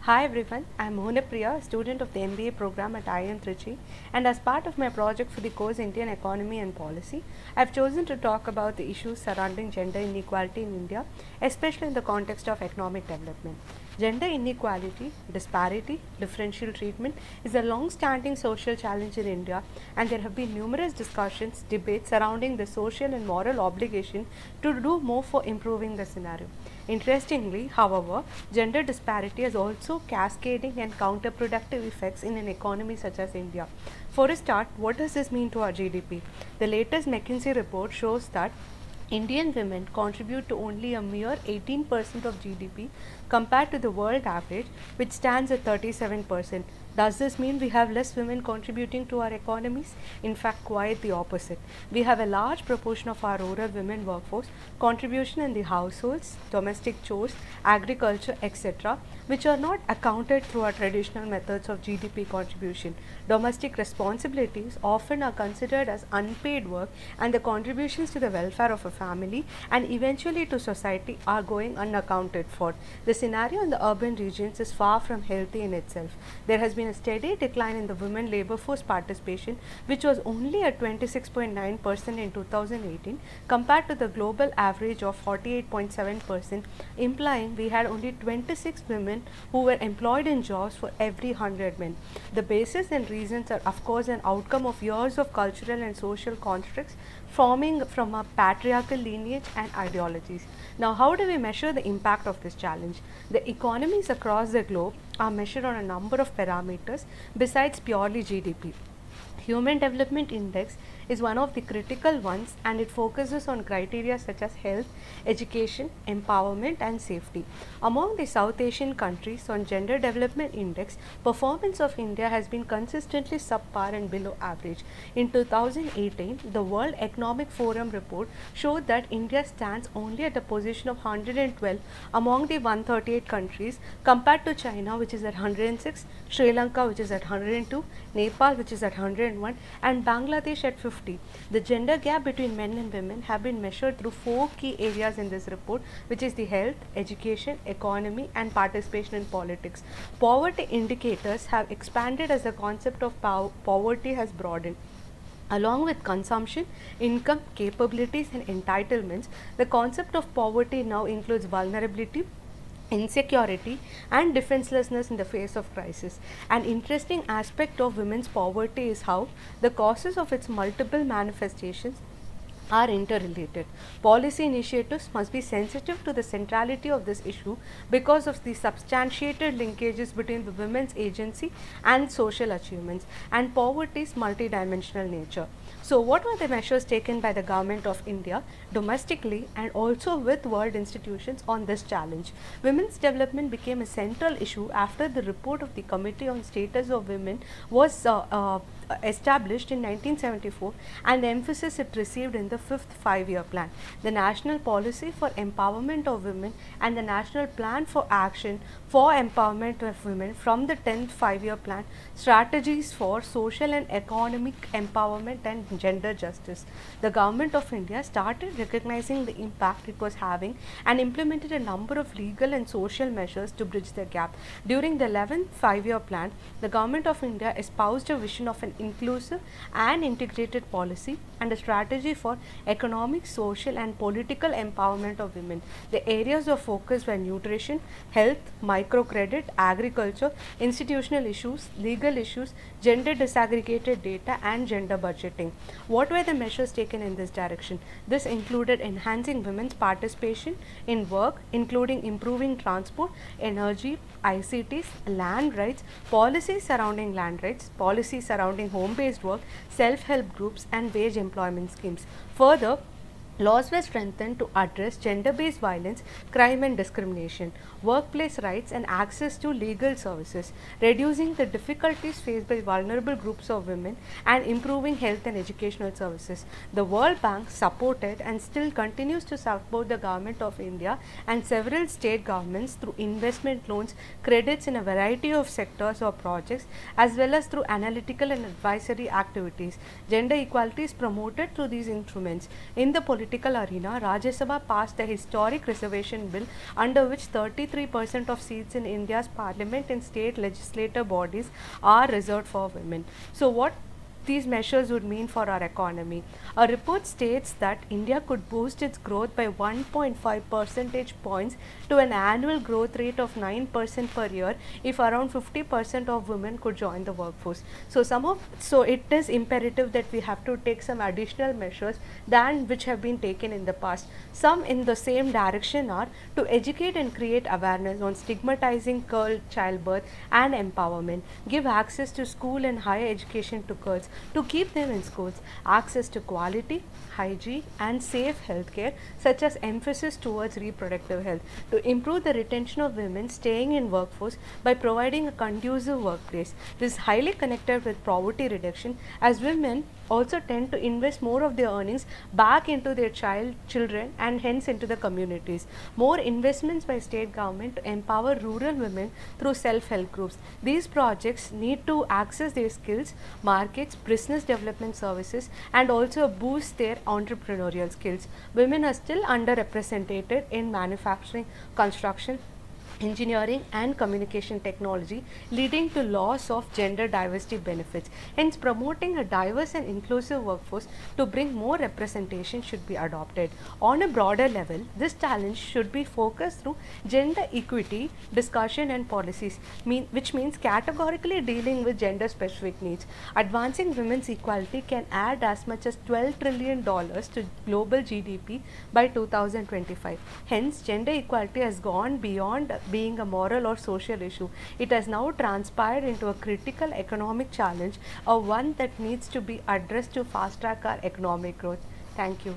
Hi everyone, I am Mohanepriya, student of the MBA program at IIM Trichy, and as part of my project for the course Indian Economy and Policy, I have chosen to talk about the issues surrounding gender inequality in India, especially in the context of economic development. Gender inequality, disparity, differential treatment is a long-standing social challenge in India, and there have been numerous discussions, debates surrounding the social and moral obligation to do more for improving the scenario. Interestingly, however, gender disparity has also cascading and counterproductive effects in an economy such as India. For a start, what does this mean to our GDP? The latest McKinsey report shows that Indian women contribute to only a mere 18% of GDP compared to the world average, which stands at 37%. Does this mean we have less women contributing to our economies? In fact, quite the opposite. We have a large proportion of our rural women workforce contribution in the households, domestic chores, agriculture, etc., which are not accounted through our traditional methods of GDP contribution. Domestic responsibilities often are considered as unpaid work, and the contributions to the welfare of a family and eventually to society are going unaccounted for. The scenario in the urban regions is far from healthy in itself. There has been a steady decline in the women labor force participation, which was only at 26.9% in 2018 compared to the global average of 48.7%, implying we had only 26 women who were employed in jobs for every 100 men. The basis and reasons are of course an outcome of years of cultural and social constructs forming from a patriarchal lineage and ideologies. Now, how do we measure the impact of this challenge? The economies across the globe are measured on a number of parameters besides purely GDP. Human Development Index is one of the critical ones, and it focuses on criteria such as health, education, empowerment and safety. Among the South Asian countries on Gender Development Index, performance of India has been consistently subpar and below average. In 2018, the World Economic Forum report showed that India stands only at a position of 112 among the 138 countries compared to China, which is at 106, Sri Lanka, which is at 102, Nepal, which is at 101, and Bangladesh at 50. The gender gap between men and women have been measured through 4 key areas in this report, which is the health, education, economy and participation in politics. Poverty indicators have expanded as the concept of poverty has broadened. Along with consumption, income, capabilities and entitlements, the concept of poverty now includes vulnerability, insecurity and defenselessness in the face of crisis. An interesting aspect of women's poverty is how the causes of its multiple manifestations are interrelated. Policy initiatives must be sensitive to the centrality of this issue because of the substantiated linkages between the women's agency and social achievements and poverty's multidimensional nature. So, what were the measures taken by the Government of India domestically and also with world institutions on this challenge? Women's development became a central issue after the report of the Committee on Status of Women was established in 1974 and the emphasis it received in the 5th five-year plan. The National Policy for Empowerment of Women and the National Plan for Action for Empowerment of Women from the 10th five-year plan, strategies for social and economic empowerment and gender justice. The Government of India started recognizing the impact it was having and implemented a number of legal and social measures to bridge the gap. During the 11th five-year plan, the Government of India espoused a vision of an inclusive and integrated policy and a strategy for economic, social and political empowerment of women. The areas of focus were nutrition, health, microcredit, agriculture, institutional issues, legal issues, gender disaggregated data and gender budgeting. What were the measures taken in this direction? This included enhancing women's participation in work, including improving transport, energy, ICTs, land rights, policies surrounding land rights, policies surrounding home-based work, self-help groups and wage employment schemes. Further, laws were strengthened to address gender-based violence, crime and discrimination, workplace rights and access to legal services, reducing the difficulties faced by vulnerable groups of women and improving health and educational services. The World Bank supported and still continues to support the Government of India and several state governments through investment loans, credits in a variety of sectors or projects, as well as through analytical and advisory activities. Gender equality is promoted through these instruments. In the political arena, Rajya Sabha passed a historic reservation bill under which 33% of seats in India's parliament and state legislative bodies are reserved for women. So what these measures would mean for our economy. A report states that India could boost its growth by 1.5 percentage points to an annual growth rate of 9% per year if around 50% of women could join the workforce. So it is imperative that we have to take some additional measures than which have been taken in the past. Some in the same direction are to educate and create awareness on stigmatizing childbirth and empowerment, give access to school and higher education to girls, to keep them in schools, access to quality, hygiene and safe healthcare, such as emphasis towards reproductive health, to improve the retention of women staying in workforce by providing a conducive workplace. This is highly connected with poverty reduction, as women also tend to invest more of their earnings back into their children and hence into the communities. More investments by state government to empower rural women through self-help groups. These projects need to access their skills, markets, business development services and also boost their entrepreneurial skills. Women are still underrepresented in manufacturing, construction, engineering and communication technology, leading to loss of gender diversity benefits. Hence, promoting a diverse and inclusive workforce to bring more representation should be adopted. On a broader level, this challenge should be focused through gender equity discussion and policies, which means categorically dealing with gender specific needs. Advancing women's equality can add as much as $12 trillion to global GDP by 2025. Hence, gender equality has gone beyond being a moral or social issue. It has now transpired into a critical economic challenge, or one that needs to be addressed to fast track our economic growth. Thank you.